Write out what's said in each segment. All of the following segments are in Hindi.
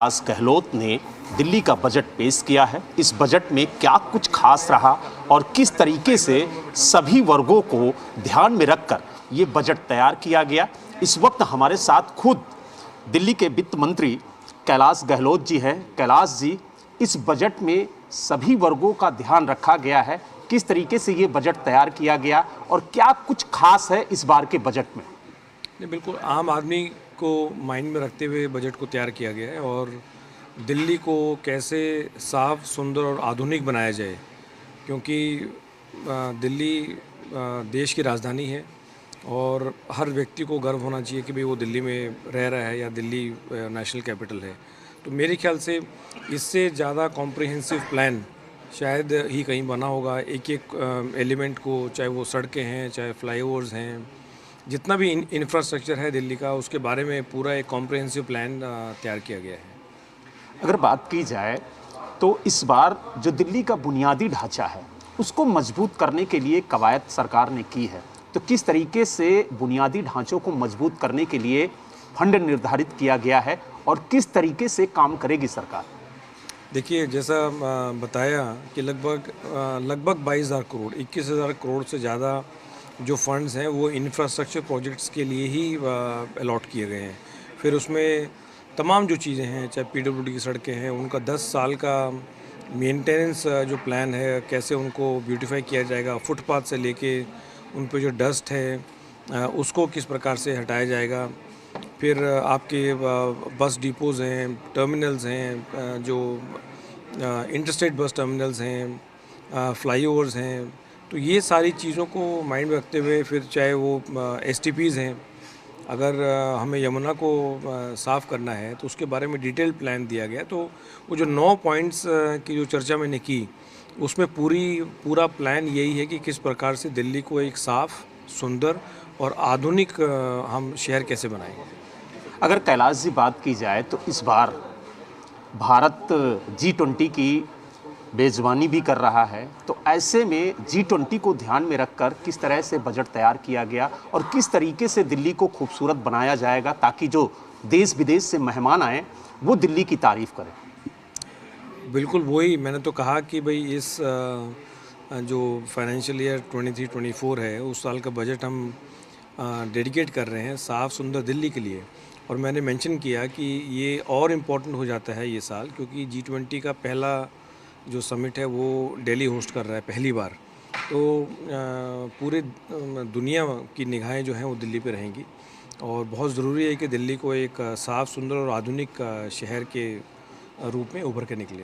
कैलाश गहलोत ने दिल्ली का बजट पेश किया है। इस बजट में क्या कुछ खास रहा और किस तरीके से सभी वर्गों को ध्यान में रखकर ये बजट तैयार किया गया। इस वक्त हमारे साथ खुद दिल्ली के वित्त मंत्री कैलाश गहलोत जी हैं। कैलाश जी, इस बजट में सभी वर्गों का ध्यान रखा गया है, किस तरीके से ये बजट तैयार किया गया और क्या कुछ खास है इस बार के बजट में? नहीं, बिल्कुल आम आदमी को माइंड में रखते हुए बजट को तैयार किया गया है और दिल्ली को कैसे साफ, सुंदर और आधुनिक बनाया जाए, क्योंकि दिल्ली देश की राजधानी है और हर व्यक्ति को गर्व होना चाहिए कि भाई वो दिल्ली में रह रहा है या दिल्ली नेशनल कैपिटल है। तो मेरे ख्याल से इससे ज़्यादा कॉम्प्रिहेंसिव प्लान शायद ही कहीं बना होगा। एक एक एलिमेंट को, चाहे वो सड़कें हैं, चाहे फ्लाईओवर्स हैं, जितना भी इंफ्रास्ट्रक्चर है दिल्ली का, उसके बारे में पूरा एक कॉम्प्रिहेंसिव प्लान तैयार किया गया है। अगर बात की जाए तो इस बार जो दिल्ली का बुनियादी ढांचा है उसको मजबूत करने के लिए कवायद सरकार ने की है, तो किस तरीके से बुनियादी ढांचों को मजबूत करने के लिए फंड निर्धारित किया गया है और किस तरीके से काम करेगी सरकार? देखिए, जैसा बताया कि लगभग 22,000 करोड़, 21,000 करोड़ से ज़्यादा जो फंड्स हैं वो इंफ्रास्ट्रक्चर प्रोजेक्ट्स के लिए ही अलॉट किए गए हैं। फिर उसमें तमाम जो चीज़ें हैं, चाहे पीडब्ल्यूडी की सड़कें हैं, उनका 10 साल का मेंटेनेंस जो प्लान है, कैसे उनको ब्यूटीफाई किया जाएगा, फुटपाथ से लेके उन पे जो डस्ट है उसको किस प्रकार से हटाया जाएगा। फिर आपके बस डिपोज़ हैं, टर्मिनल्स हैं, जो इंटरस्टेट बस टर्मिनल्स हैं, फ्लाईओवर्स हैं, तो ये सारी चीज़ों को माइंड में रखते हुए फिर चाहे वो एसटीपीज़ हैं, अगर हमें यमुना को साफ़ करना है तो उसके बारे में डिटेल प्लान दिया गया। तो वो जो 9 पॉइंट्स की जो चर्चा मैंने की, उसमें पूरा प्लान यही है कि किस प्रकार से दिल्ली को एक साफ़, सुंदर और आधुनिक हम शहर कैसे बनाएंगे। अगर कैलाश जी बात की जाए तो इस बार भारत G20 की बेज़ुबानी भी कर रहा है, तो ऐसे में G20 को ध्यान में रखकर किस तरह से बजट तैयार किया गया और किस तरीके से दिल्ली को खूबसूरत बनाया जाएगा ताकि जो देश विदेश से मेहमान आए वो दिल्ली की तारीफ़ करें? बिल्कुल, वही मैंने तो कहा कि भाई इस जो फाइनेंशियल ईयर 23-24 है, उस साल का बजट हम डेडिकेट कर रहे हैं साफ़ सुंदर दिल्ली के लिए। और मैंने मेंशन किया कि ये और इम्पोर्टेंट हो जाता है ये साल, क्योंकि G20 का पहला जो समिट है वो दिल्ली होस्ट कर रहा है पहली बार। तो पूरे दुनिया की निगाहें जो हैं वो दिल्ली पे रहेंगी और बहुत ज़रूरी है कि दिल्ली को एक साफ़, सुंदर और आधुनिक शहर के रूप में उभर के निकले।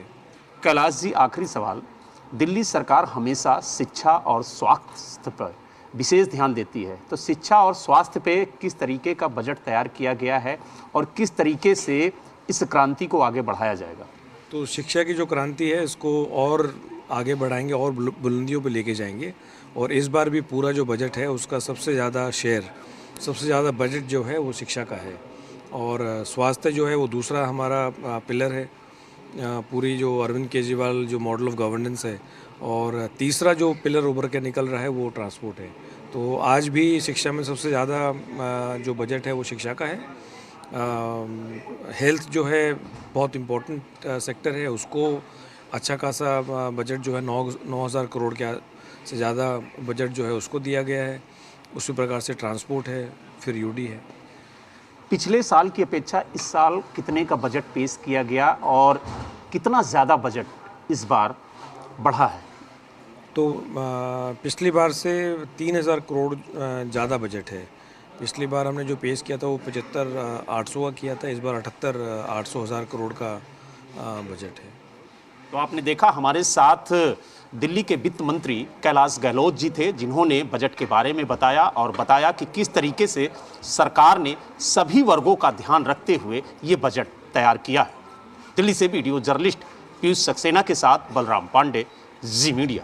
कैलाश जी, आखिरी सवाल, दिल्ली सरकार हमेशा शिक्षा और स्वास्थ्य पर विशेष ध्यान देती है, तो शिक्षा और स्वास्थ्य पे किस तरीके का बजट तैयार किया गया है और किस तरीके से इस क्रांति को आगे बढ़ाया जाएगा? तो शिक्षा की जो क्रांति है इसको और आगे बढ़ाएंगे और बुलंदियों पे लेके जाएंगे। और इस बार भी पूरा जो बजट है उसका सबसे ज़्यादा बजट जो है वो शिक्षा का है और स्वास्थ्य जो है वो दूसरा हमारा पिलर है, पूरी जो अरविंद केजरीवाल जो मॉडल ऑफ गवर्नेंस है, और तीसरा जो पिलर उभर के निकल रहा है वो ट्रांसपोर्ट है। तो आज भी शिक्षा में सबसे ज़्यादा जो बजट है वो शिक्षा का है। हेल्थ जो है बहुत इम्पोर्टेंट सेक्टर है, उसको अच्छा खासा बजट जो है 9,000 करोड़ के से ज़्यादा बजट जो है उसको दिया गया है। उसी प्रकार से ट्रांसपोर्ट है, फिर यूडी है। पिछले साल की अपेक्षा इस साल कितने का बजट पेश किया गया और कितना ज़्यादा बजट इस बार बढ़ा है? तो पिछली बार से 3,000 करोड़ ज़्यादा बजट है। पिछली बार हमने जो पेश किया था वो 75,800 का किया था, इस बार 78,800 करोड़ का बजट है। तो आपने देखा, हमारे साथ दिल्ली के वित्त मंत्री कैलाश गहलोत जी थे, जिन्होंने बजट के बारे में बताया और बताया कि किस तरीके से सरकार ने सभी वर्गों का ध्यान रखते हुए ये बजट तैयार किया है। दिल्ली से वीडियो जर्नलिस्ट पीयूष सक्सेना के साथ बलराम पांडे, जी मीडिया।